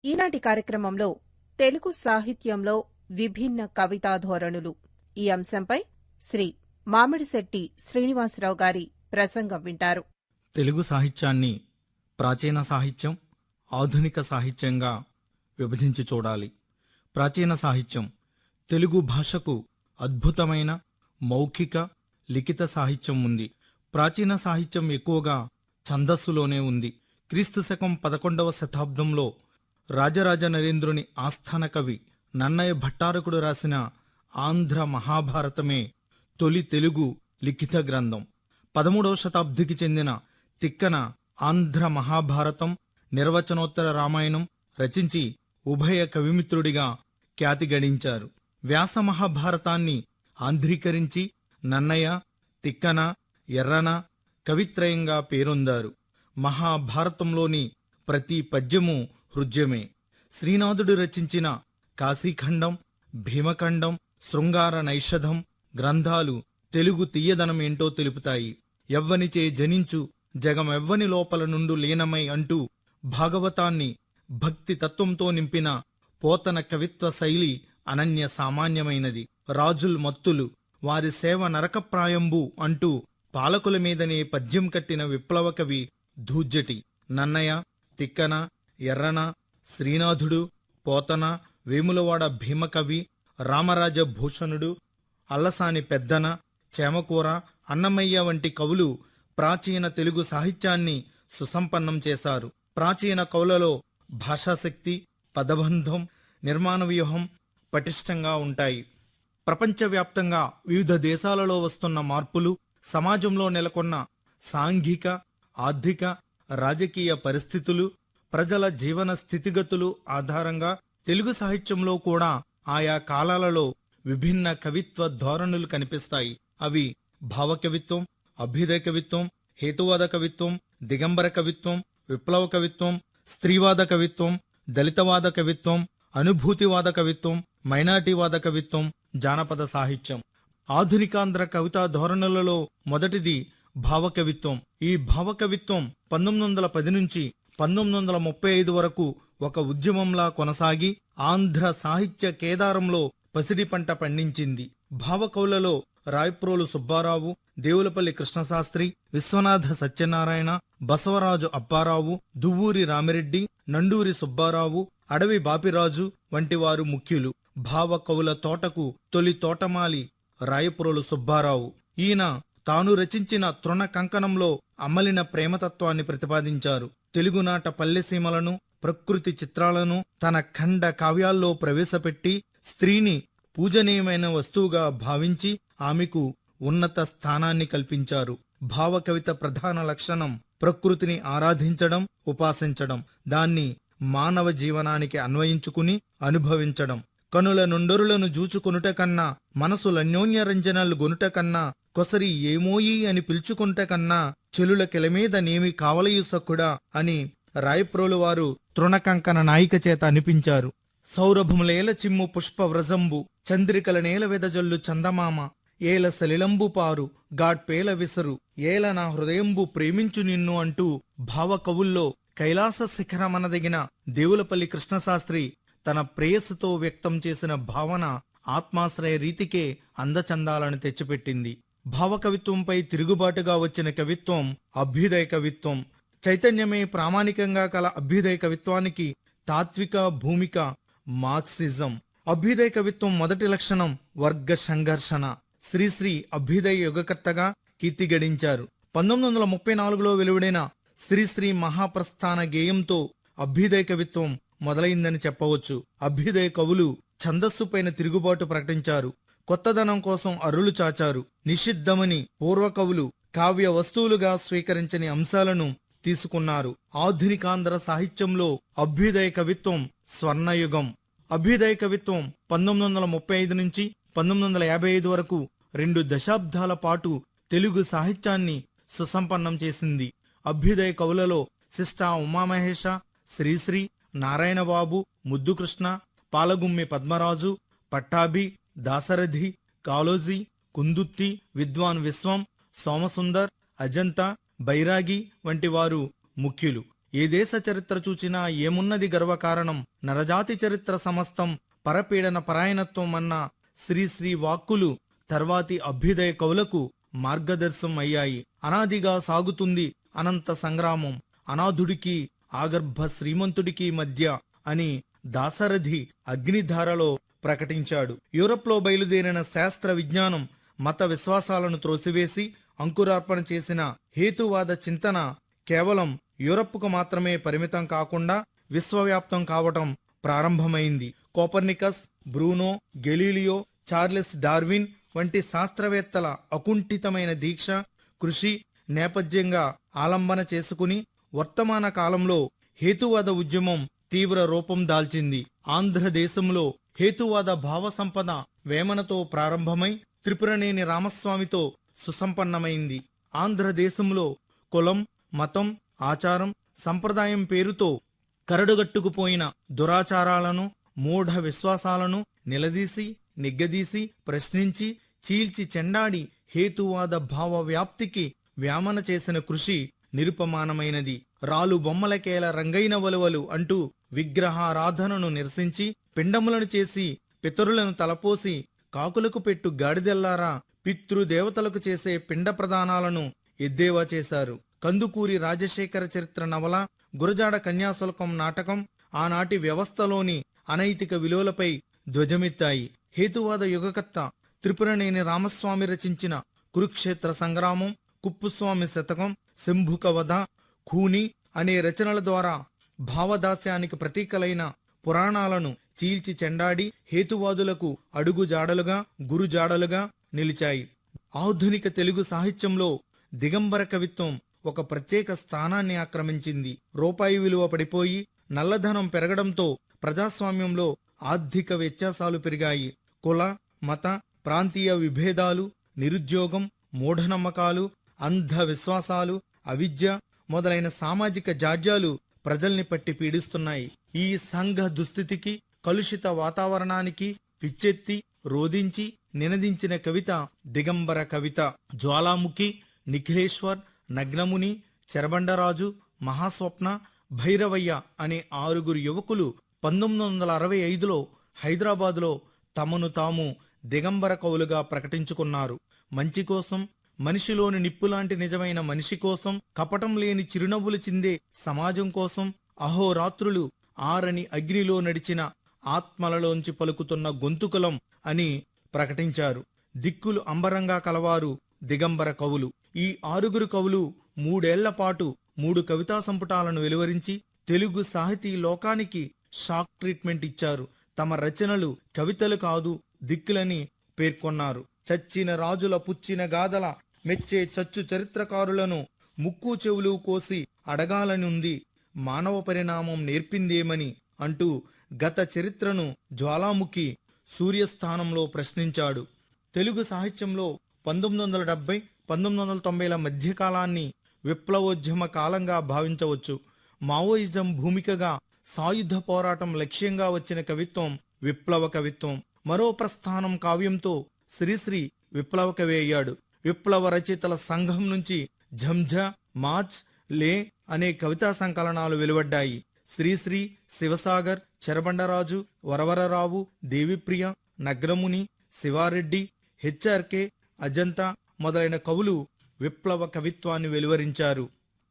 ఈనాటి కార్యక్రమంలో తెలుగు సాహిత్యంలో విభిన్న కవితా ధోరణులు ఈ అంశంపై శ్రీ మామిడిశెట్టి శ్రీనివాసరావు గారి ప్రసంగం వింటారు. తెలుగు సాహిత్యాన్ని ప్రాచీన సాహిత్యం, ఆధునిక సాహిత్యంగా విభజించి చూడాలి. ప్రాచీన సాహిత్యం తెలుగు భాషకు అద్భుతమైన మౌఖిక, లిఖిత సాహిత్యం ఉంది. ప్రాచీన సాహిత్యం ఎక్కువగా ఛందస్సులోనే ఉంది. క్రీస్తు శకం 11వ శతాబ్దంలో రాజరాజ నరేంద్రుని ఆస్థాన కవి నన్నయ భట్టారకుడు రాసిన ఆంధ్ర మహాభారతమే తొలి తెలుగు లిఖిత గ్రంథం. 13వ శతాబ్దికి చెందిన తిక్కన ఆంధ్ర మహాభారతం, నిర్వచనోత్తర రామాయణం రచించి ఉభయ కవిమిత్రుడిగా ఖ్యాతి గడించారు. వ్యాస మహాభారతాన్ని ఆంధ్రీకరించి నన్నయ, తిక్కన, ఎర్రన కవిత్రయంగా పేరొందారు. మహాభారతంలోని ప్రతి పద్యము హృద్యమే. శ్రీనాథుడు రచించిన కాశీఖండం, భీమఖండం, శృంగార నైషధం గ్రంథాలు తెలుగు తీయదనం ఏంటో తెలుపుతాయి. ఎవ్వనిచే జనించు జగమెవ్వని లోపల నుండు లీనమై అంటూ భాగవతాన్ని భక్తి తత్వంతో నింపిన పోతన కవిత్వ శైలి అనన్య సామాన్యమైనది. రాజుల్ మత్తులు వారి సేవ నరకప్రాయంబు అంటూ పాలకుల మీదనే పద్యం కట్టిన విప్లవ కవి ధూర్జటి. నన్నయ, తిక్కన, ఎర్రన, శ్రీనాథుడు, పోతన, వేములవాడ భీమకవి, రామరాజ భూషణుడు, అల్లసాని పెద్దన, చేమకూర, అన్నమయ్య వంటి కవులు ప్రాచీన తెలుగు సాహిత్యాన్ని సుసంపన్నం చేశారు. ప్రాచీన కవులలో భాషాశక్తి, పదబంధం, నిర్మాణ వ్యూహం పటిష్టంగా ఉంటాయి. ప్రపంచవ్యాప్తంగా వివిధ దేశాలలో వస్తున్న మార్పులు, సమాజంలో నెలకొన్న సాంఘిక, ఆర్థిక, రాజకీయ పరిస్థితులు, ప్రజల జీవన స్థితిగతులు ఆధారంగా తెలుగు సాహిత్యంలో కూడా ఆయా కాలాలలో విభిన్న కవిత్వ ధోరణులు కనిపిస్తాయి. అవి భావకవిత్వం, అభ్యుదయ కవిత్వం, హేతువాద కవిత్వం, దిగంబర కవిత్వం, విప్లవ కవిత్వం, స్త్రీవాద కవిత్వం, దళితవాద కవిత్వం, అనుభూతివాద కవిత్వం, మైనార్టీవాద కవిత్వం, జానపద సాహిత్యం. ఆధునికాంధ్ర కవితా ధోరణులలో మొదటిది భావకవిత్వం. ఈ భావకవిత్వం 1910 నుంచి 1935 వరకు ఒక ఉద్యమంలా కొనసాగి ఆంధ్ర సాహిత్య కేదారంలో పసిడి పంట పండించింది. భావకవులలో రాయప్రోలు సుబ్బారావు, దేవులపల్లి కృష్ణశాస్త్రి, విశ్వనాథ సత్యనారాయణ, బసవరాజు అప్పారావు, దువ్వూరి రామిరెడ్డి, నండూరి సుబ్బారావు, అడవి బాపిరాజు వంటి వారు ముఖ్యులు. భావకవుల తోటకు తొలి తోటమాలి రాయప్రోలు సుబ్బారావు. ఈయన తాను రచించిన తృణ కంకణంలో అమలిన ప్రేమతత్వాన్ని ప్రతిపాదించారు. తెలుగునాట పల్లెసీమలను, ప్రకృతి చిత్రాలను తన ఖండ కావ్యాల్లో ప్రవేశపెట్టి స్త్రీని పూజనీయమైన వస్తువుగా భావించి ఆమెకు ఉన్నత స్థానాన్ని కల్పించారు. భావకవిత ప్రధాన లక్షణం ప్రకృతిని ఆరాధించడం, ఉపాసించడం, దాన్ని మానవ జీవనానికి అన్వయించుకుని అనుభవించడం. కనుల నుండరులను జూచుకొనుట కన్నా, మనసులన్యోన్య రంజనలు గొనుట కన్నా, కొసరి ఏమోయి అని పిలుచుకొనుట కన్నా, చెలుల కెలమీద నేమి కావలయు సక్కుడా అని రాయప్రోలు వారు తృణకంకణ నాయిక చేత అనిపించారు. సౌరభములేల చిమ్ము పుష్ప వ్రజంబు, చంద్రికల నేల వెదజల్లు చందమామ, ఏల సలిలంబు పారు గాడ్పేల విసరు, ఏల నా హృదయంబు ప్రేమించు నిన్ను అంటూ భావకవుల్లో కైలాస శిఖరమనదగిన దేవులపల్లి కృష్ణశాస్త్రి తన ప్రేయస్సుతో వ్యక్తం చేసిన భావన ఆత్మాశ్రయ రీతికే అందచందాలను తెచ్చిపెట్టింది. భావకవిత్వంపై తిరుగుబాటుగా వచ్చిన కవిత్వం అభ్యుదయ కవిత్వం. చైతన్యమే ప్రామాణికంగా కల అభ్యుదయ కవిత్వానికి తాత్విక భూమిక మార్క్సిజం. అభ్యుదయ కవిత్వం మొదటి లక్షణం వర్గ సంఘర్షణ. శ్రీశ్రీ అభ్యుదయ యుగకర్తగా కీర్తి గడించారు. 1934లో వెలువడిన శ్రీశ్రీ మహాప్రస్థాన గేయంతో అభ్యుదయ కవిత్వం మొదలైందని చెప్పవచ్చు. అభ్యుదయ కవులు ఛందస్సుపైన తిరుగుబాటు ప్రకటించారు. కొత్తదనం కోసం అరులు చాచారు. నిషిద్ధమని పూర్వ కవులు కావ్య వస్తువులుగా స్వీకరించని అంశాలను తీసుకున్నారు. ఆధునికాంధ్ర సాహిత్యంలో అభ్యుదయ కవిత్వం స్వర్ణయుగం. అభ్యుదయ కవిత్వం 1935 నుంచి 1955 వరకు 2 దశాబ్దాల పాటు తెలుగు సాహిత్యాన్ని సుసంపన్నం చేసింది. అభ్యుదయ కవులలో శిష్టా ఉమామహేష, శ్రీశ్రీ, నారాయణబాబు, ముద్దుకృష్ణ, పాలగుమ్మి పద్మరాజు, పట్టాభి, దాశరథి, కాళోజీ, కుందుత్తి, విద్వాన్ విశ్వం, సోమసుందర్, అజంతా, బైరాగి వంటి వారు ముఖ్యులు. ఏ దేశ చరిత్ర చూచినా ఏమున్నది గర్వకారణం, నరజాతి చరిత్ర సమస్తం పరపీడన పరాయణత్వం అన్న శ్రీశ్రీ వాక్కులు తర్వాతి అభ్యుదయ కవులకు మార్గదర్శనం అయ్యాయి. అనాదిగా సాగుతుంది అనంత సంగ్రామం, అనాథుడికి ఆగర్భ శ్రీమంతుడికి మధ్య అని దాశరథి అగ్నిధారలో ప్రకటించాడు. యూరప్లో బయలుదేరిన శాస్త్ర విజ్ఞానం మత విశ్వాసాలను త్రోసివేసి అంకురార్పణ చేసిన హేతువాద చింతన కేవలం యూరప్కు మాత్రమే పరిమితం కాకుండా విశ్వవ్యాప్తం కావటం ప్రారంభమైంది. Copernicus, Bruno, Galileo, Charles Darwin వంటి శాస్త్రవేత్తల అకుంఠితమైన దీక్ష, కృషి నేపథ్యంగా ఆలంబన చేసుకుని వర్తమాన కాలంలో హేతువాద ఉద్యమం తీవ్ర రూపం దాల్చింది. ఆంధ్రదేశంలో హేతువాద భావ సంపద వేమనతో ప్రారంభమై త్రిపురనేని రామస్వామితో సుసంపన్నమైంది. ఆంధ్రదేశంలో కులం, మతం, ఆచారం, సంప్రదాయం పేరుతో కరడుగట్టుకుపోయిన దురాచారాలను, మూఢ విశ్వాసాలను నిలదీసి, నిగ్గదీసి, ప్రశ్నించి, చీల్చి చెండాడి హేతువాద భావ వ్యాప్తికి వ్యామన చేసిన కృషి నిరుపమానమైనది. రాలు బొమ్మలకేల రంగైన వలువలు అంటూ విగ్రహారాధనను నిరసించి, పిండములను చేసి పితరులను తలపోసి కాకులకు పెట్టు గాడిదెల్లారా పితృదేవతలకు చేసే పిండ ప్రదానాలను ఎద్దేవా చేశారు. కందుకూరి రాజశేఖర చరిత్ర నవల, గురజాడ కన్యాశుల్కం నాటకం ఆనాటి వ్యవస్థలోని అనైతిక విలువలపై ధ్వజమెత్తాయి. హేతువాద యుగకర్త త్రిపురనేని రామస్వామి రచించిన కురుక్షేత్ర సంగ్రామం, కుప్పుస్వామి శతకం, శంభుక వధ, ఖూని అనే రచనల ద్వారా భావదాస్యానికి ప్రతీకలైన పురాణాలను చీల్చి చెండాడి హేతువాదులకు అడుగుజాడలుగా, గురుజాడలుగా నిలిచాయి. ఆధునిక తెలుగు సాహిత్యంలో దిగంబర కవిత్వం ఒక ప్రత్యేక స్థానాన్ని ఆక్రమించింది. రూపాయి విలువ పడిపోయి నల్లధనం పెరగడంతో ప్రజాస్వామ్యంలో ఆర్థిక వ్యత్యాసాలు పెరిగాయి. కుల, మత, ప్రాంతీయ విభేదాలు, నిరుద్యోగం, మూఢనమ్మకాలు, అంధ విశ్వాసాలు, అవిద్య మొదలైన సామాజిక జాడ్యాలు ప్రజల్ని పట్టి పీడిస్తున్నాయి. ఈ సంఘ దుస్థితికి, కలుషిత వాతావరణానికి పిచ్చెత్తి రోధించి నినదించిన కవిత దిగంబర కవిత. జ్వాలాముఖి, నిఖిలేశ్వర్, నగ్నముని, చెరబండరాజు, మహాస్వప్న, భైరవయ్య అనే 6 యువకులు 1965లో హైదరాబాదులో తమను తాము దిగంబర కవులుగా ప్రకటించుకున్నారు. మంచి కోసం, మనిషిలోని నిప్పులాంటి నిజమైన మనిషి కోసం, కపటం లేని చిరునవ్వులు చిందే సమాజం కోసం, అహోరాత్రులు ఆరని అగ్నిలో నడిచిన ఆత్మలలోంచి పలుకుతున్న గొంతుకులం అని ప్రకటించారు. దిక్కులు అంబరంగా కలవారు దిగంబర కవులు. ఈ 6 కవులు 3 ఏళ్ల పాటు 3 కవితా సంపుటాలను వెలువరించి తెలుగు సాహితీ లోకానికి షాక్ ట్రీట్మెంట్ ఇచ్చారు. తమ రచనలు కవితలు కాదు, దిక్కులని పేర్కొన్నారు. చచ్చిన రాజుల పుచ్చిన గాథల మెచ్చే చచ్చు చరిత్రకారులను ముక్కు చెవులు కోసి అడగాలనుంది, మానవ పరిణామం నేర్పిందేమని అంటూ గత చరిత్రను జ్వాలాముఖి సూర్యస్థానంలో ప్రశ్నించాడు. తెలుగు సాహిత్యంలో 1970-1990ల మధ్యకాలాన్ని విప్లవోద్యమ కాలంగా భావించవచ్చు. మావోయిజం భూమికగా, సాయుధ పోరాటం లక్ష్యంగా వచ్చిన కవిత్వం విప్లవ కవిత్వం. మరో ప్రస్థానం కావ్యంతో శ్రీశ్రీ విప్లవ కవి అయ్యాడు. విప్లవ రచయితల సంఘం నుంచి ఝంఝా, మార్చ్, లే అనే కవితా సంకలనాలు వెలువడ్డాయి. శ్రీశ్రీ, శివసాగర్, చెరబండరాజు, వరవరరావు, దేవిప్రియ, నగ్నముని, శివారెడ్డి, హెచ్ఆర్కే, అజంతా మొదలైన కవులు విప్లవ కవిత్వాన్ని వెలువరించారు.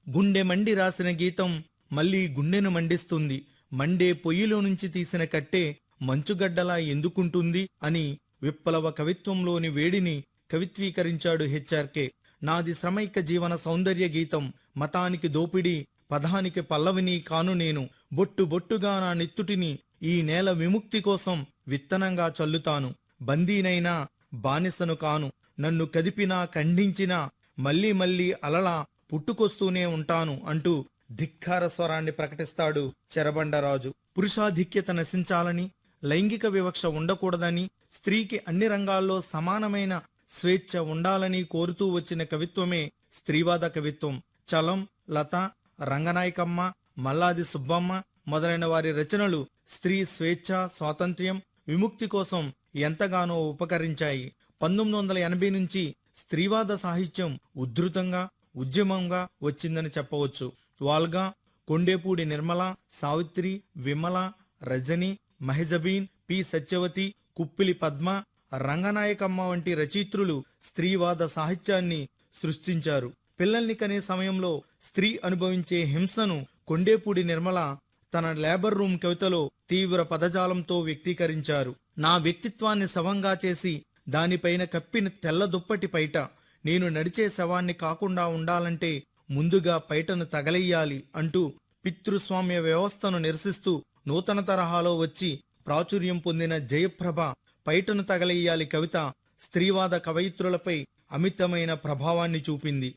గుండె మండి రాసిన గీతం మళ్లీ గుండెను మండిస్తుంది, మండే పొయ్యిలో నుంచి తీసిన కట్టే మంచుగడ్డలా ఎందుకుంటుంది అని విప్లవ కవిత్వంలోని వేడిని కవిత్వీకరించాడు హెచ్ఆర్కే. నాది శ్రమైక జీవన సౌందర్య గీతం, మతానికి దోపిడీ, పదానికి పల్లవిని కాను నేను, బొట్టు బొట్టుగా నా నెత్తుటిని ఈ నేల విముక్తి కోసం విత్తనంగా చల్లుతాను, బందీనైనా బానిసను కాను, నన్ను కదిపినా ఖండించినా మళ్లీ మళ్లీ అలలా పుట్టుకొస్తూనే ఉంటాను అంటూ ధిక్కార స్వరాన్ని ప్రకటిస్తాడు చెరబండరాజు. పురుషాధిక్యత నశించాలని, లైంగిక వివక్ష ఉండకూడదని, స్త్రీకి అన్ని రంగాల్లో సమానమైన స్వేచ్ఛ ఉండాలని కోరుతూ వచ్చిన కవిత్వమే స్త్రీవాద కవిత్వం. చలం, లత, రంగనాయకమ్మ, మల్లాది సుబ్బమ్మ మొదలైన వారి రచనలు స్త్రీ స్వేచ్ఛ, స్వాతంత్ర్యం, విముక్తి కోసం ఎంతగానో ఉపకరించాయి. 1980 నుంచి స్త్రీవాద సాహిత్యం ఉధృతంగా, ఉద్యమంగా వచ్చిందని చెప్పవచ్చు. వాల్గా, కొండేపూడి నిర్మల, సావిత్రి, విమల, రజని, మహిజబీన్, పి సత్యవతి, కుప్పిలి పద్మ, రంగనాయకమ్మ వంటి రచయిత్రులు స్త్రీవాద సాహిత్యాన్ని సృష్టించారు. పిల్లల్ని కనే సమయంలో స్త్రీ అనుభవించే హింసను కొండేపూడి నిర్మల తన లేబర్ రూమ్ కవితలో తీవ్ర పదజాలంతో వ్యక్తీకరించారు. నా వ్యక్తిత్వాన్ని శవంగా చేసి దానిపైన కప్పిన తెల్ల దుప్పటి పైట నేను నడిచే శవాన్ని కాకుండా ఉండాలంటే ముందుగా పైటను తగలెయ్యాలి అంటూ పితృస్వామ్య వ్యవస్థను నిరసిస్తూ నూతన తరహాలో వచ్చి ప్రాచుర్యం పొందిన జయప్రభ పైటను తగలెయ్యాలి కవిత స్త్రీవాద కవయిత్రులపై అమితమైన ప్రభావాన్ని చూపింది.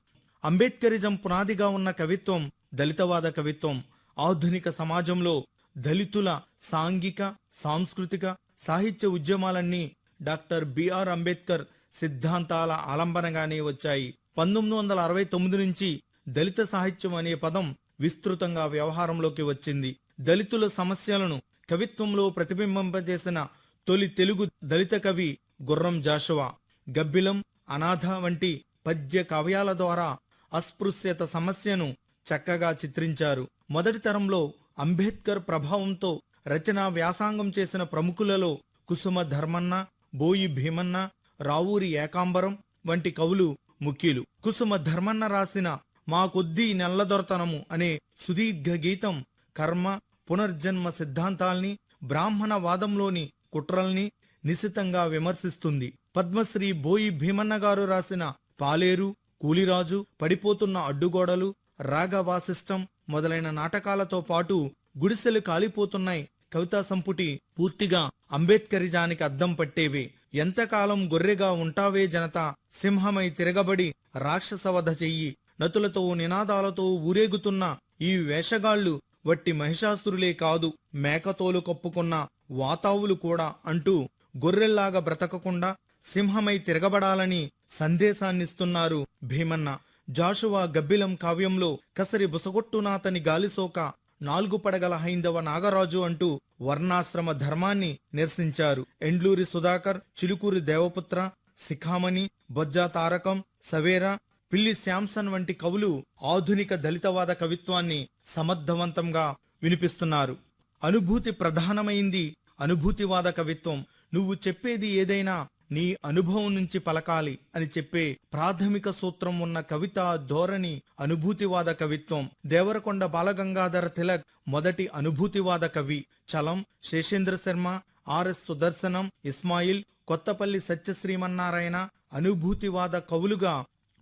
అంబేద్కరిజం పునాదిగా ఉన్న కవిత్వం దళితవాద కవిత్వం. ఆధునిక సమాజంలో దళితుల సాంఘిక, సాంస్కృతిక, సాహిత్య ఉద్యమాలన్నీ డాక్టర్ బిఆర్ అంబేద్కర్ సిద్ధాంతాల ఆలంబనగానే వచ్చాయి. 1969 నుంచి దళిత సాహిత్యం అనే పదం విస్తృతంగా వ్యవహారంలోకి వచ్చింది. దళితుల సమస్యలను కవిత్వంలో ప్రతిబింబింపజేసిన తొలి తెలుగు దళిత కవి గుర్రం జాషువా. గబ్బిలం, అనాథ వంటి పద్య కావ్యాల ద్వారా అస్పృశ్యత సమస్యను చక్కగా చిత్రించారు. మొదటి తరంలో అంబేద్కర్ ప్రభావంతో రచనా వ్యాసంగం చేసిన ప్రముఖులలో కుసుమ ధర్మన్న, బోయి భీమన్న, రావూరి ఏకాంబరం వంటి కవులు ముఖ్యులు. కుసుమ ధర్మన్న రాసిన మా కొద్దీ నెల్లదొరతనము అనే సుదీర్ఘ గీతం కర్మ, పునర్జన్మ సిద్ధాంతాల్ని, బ్రాహ్మణవాదంలోని కుట్రల్ని నిశితంగా విమర్శిస్తుంది. పద్మశ్రీ బోయి భీమన్న గారు రాసిన పాలేరు, కూలిరాజు, పడిపోతున్న అడ్డుగోడలు, రాగవాసిష్టం మొదలైన నాటకాలతో పాటు గుడిసెలు కాలిపోతున్నాయి కవితా సంపుటి పూర్తిగా అంబేద్కరిజానికి అద్దం పట్టేవే. ఎంతకాలం గొర్రెగా ఉంటావే జనతా, సింహమై తిరగబడి రాక్షసవధ చెయ్యి, నతులతో నినాదాలతో ఊరేగుతున్న ఈ వేషగాళ్లు వట్టి మహిషాసురులే కాదు, మేకతోలు కప్పుకున్న వాతావులు కూడా అంటూ గొర్రెల్లాగా బ్రతకకుండా సింహమై తిరగబడాలని సందేశాన్నిస్తున్నారు భీమన్న. జాషువా గబ్బిలం కావ్యంలో కసరి బుసగొట్టునాతని గాలిసోక, 4 పడగల హైందవ నాగరాజు అంటూ వర్ణాశ్రమ ధర్మాన్ని నిరసించారు. ఎండ్లూరి సుధాకర్, చిలుకూరి దేవపుత్ర, శిఖామణి, బొజ్జా తారకం, సవేరా, పిల్లి శాంసన్ వంటి కవులు ఆధునిక దళితవాద కవిత్వాన్ని సమర్థవంతంగా వినిపిస్తున్నారు. అనుభూతి ప్రధానమైంది అనుభూతివాద కవిత్వం. నువ్వు చెప్పేది ఏదైనా నీ అనుభవం నుంచి పలకాలి అని చెప్పే ప్రాథమిక సూత్రం ఉన్న కవితా ధోరణి అనుభూతివాద కవిత్వం. దేవరకొండ బాలగంగాధర తిలక్ మొదటి అనుభూతివాద కవి. చలం, శేషేంద్ర శర్మ, ఆర్ఎస్ సుదర్శనం, ఇస్మాయిల్, కొత్తపల్లి సత్యశ్రీమన్నారాయణ అనుభూతివాద కవులుగా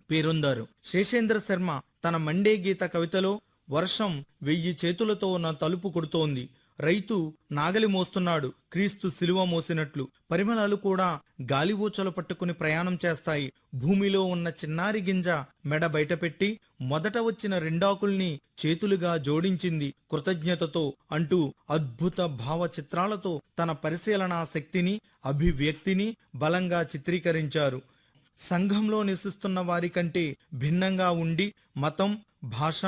పేరొందారు. శేషేంద్ర శర్మ తన మండే గీత కవితలో వర్షం 1000 చేతులతో నా తలుపు కొడుతోంది, రైతు నాగలి మోస్తున్నాడు క్రీస్తు శిలువ మోసినట్లు, పరిమళాలు కూడా గాలివూచలు పట్టుకుని ప్రయాణం చేస్తాయి, భూమిలో ఉన్న చిన్నారి గింజ మెడ బయటపెట్టి మొదట వచ్చిన రెండాకుల్ని చేతులుగా జోడించింది కృతజ్ఞతతో అంటూ అద్భుత భావ చిత్రాలతో తన పరిశీలనా శక్తిని, అభివ్యక్తిని బలంగా చిత్రీకరించారు. సంఘంలో నివసిస్తున్న వారి కంటే భిన్నంగా ఉండి మతం, భాష,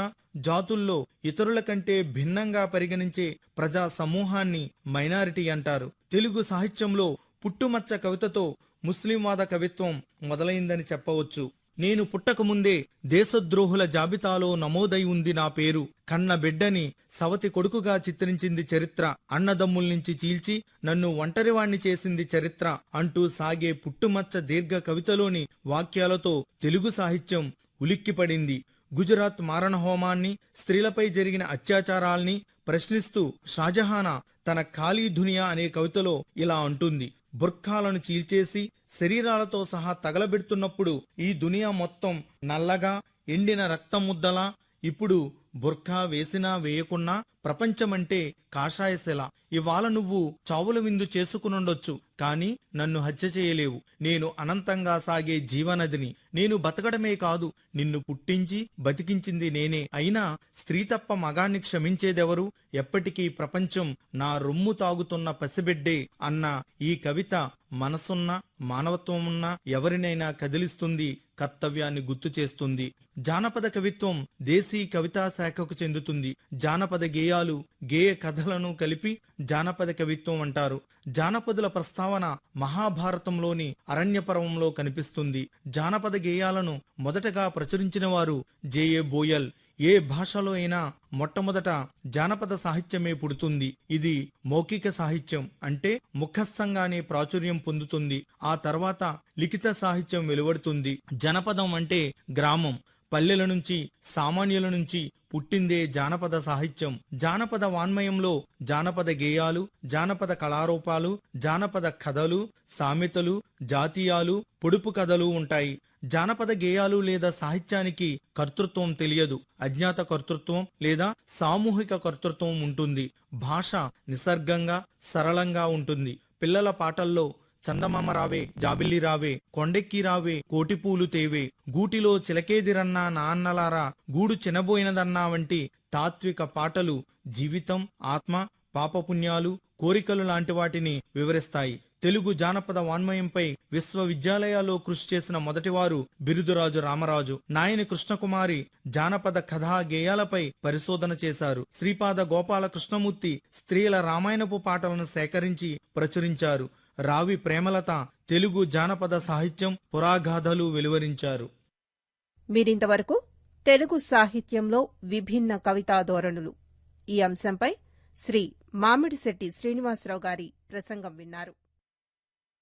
జాతుల్లో ఇతరుల కంటే భిన్నంగా పరిగణించే ప్రజా సమూహాన్ని మైనారిటీ అంటారు. తెలుగు సాహిత్యంలో పుట్టుమచ్చ కవితతో ముస్లింవాద కవిత్వం మొదలైందని చెప్పవచ్చు. నేను పుట్టకముందే దేశద్రోహుల జాబితాలో నమోదై ఉంది నా పేరు, కన్న బిడ్డని సవతి కొడుకుగా చిత్రించింది చరిత్ర, అన్నదమ్ముల్నించి చీల్చి నన్ను ఒంటరివాణ్ణి చేసింది చరిత్ర అంటూ సాగే పుట్టుమచ్చ దీర్ఘ కవితలోని వాక్యాలతో తెలుగు సాహిత్యం ఉలిక్కిపడింది. గుజరాత్ మారణహోమాన్ని, స్త్రీలపై జరిగిన అత్యాచారాల్ని ప్రశ్నిస్తూ షాజహానా తన ఖాళీ దునియా అనే కవితలో ఇలా అంటుంది: బుర్ఖాలను చీల్చేసి శరీరాలతో సహా తగలబెడుతున్నప్పుడు ఈ దునియా మొత్తం నల్లగా ఎండిన రక్తం ముద్దలా, ఇప్పుడు బుర్ఖా వేసినా వేయకున్నా ప్రపంచమంటే కాషాయశిల. ఇవాళ నువ్వు చావుల విందు చేసుకునుండొచ్చు, కాని నన్ను హత్య చేయలేవు. నేను అనంతంగా సాగే జీవనదిని. నేను బతకడమే కాదు, నిన్ను పుట్టించి బతికించింది నేనే. అయినా స్త్రీ తప్ప మగాన్ని క్షమించేదెవరు? ఎప్పటికీ ప్రపంచం నా రొమ్ము తాగుతున్న పసిబిడ్డే అన్న ఈ కవిత మనసున్న, మానవత్వమున్న ఎవరినైనా కదిలిస్తుంది, కర్తవ్యాన్ని గుర్తు చేస్తుంది. జానపద కవిత్వం దేశీ కవితా శాఖకు చెందుతుంది. జానపద గేయాలు, గేయ కథలను కలిపి జానపద కవిత్వం అంటారు. జానపదుల ప్రస్తావన మహాభారతంలోని అరణ్యపర్వంలో కనిపిస్తుంది. జానపద గేయాలను మొదటగా ప్రచురించిన వారు జెఏ బోయల్. ఏ భాషలో అయినా మొట్టమొదట జానపద సాహిత్యమే పుడుతుంది. ఇది మౌఖిక సాహిత్యం అంటే ముఖస్థంగానే ప్రాచుర్యం పొందుతుంది. ఆ తర్వాత లిఖిత సాహిత్యం వెలువడుతుంది. జనపదం అంటే గ్రామం, పల్లెల నుంచి, సామాన్యుల నుంచి పుట్టిందే జానపద సాహిత్యం. జానపద వాన్మయంలో జానపద గేయాలు, జానపద కళారూపాలు, జానపద కథలు, సామెతలు, జాతీయాలు, పొడుపు కథలు ఉంటాయి. జానపద గేయాలు లేదా సాహిత్యానికి కర్తృత్వం తెలియదు. అజ్ఞాత కర్తృత్వం లేదా సామూహిక కర్తృత్వం ఉంటుంది. భాష నిసర్గంగా, సరళంగా ఉంటుంది. పిల్లల పాటల్లో చందమామ రావే, జాబిల్లి రావే, కొండెక్కి రావే, కోటిపూలు తేవే, గూటిలో చిలకేదిరన్నా నా అన్నలారా, గూడు చినబోయినదన్నా వంటి తాత్విక పాటలు జీవితం, ఆత్మ, పాపపుణ్యాలు, కోరికలు లాంటి వాటిని వివరిస్తాయి. తెలుగు జానపద వాన్మయంపై విశ్వవిద్యాలయాల్లో కృషి చేసిన మొదటివారు బిరుదురాజు రామరాజు. నాయని కృష్ణకుమారి జానపద కథా గేయాలపై పరిశోధన చేశారు. శ్రీపాద గోపాల కృష్ణమూర్తి స్త్రీల రామాయణపు పాటలను సేకరించి ప్రచురించారు. రావి ప్రేమలత తెలుగు జానపద సాహిత్యం పురాగాథలు వెలువరించారు. మీరింతవరకు తెలుగు సాహిత్యంలో విభిన్న కవితా ధోరణులు ఈ అంశంపై శ్రీ మామిడిశెట్టి శ్రీనివాసరావు గారి ప్రసంగం విన్నారు.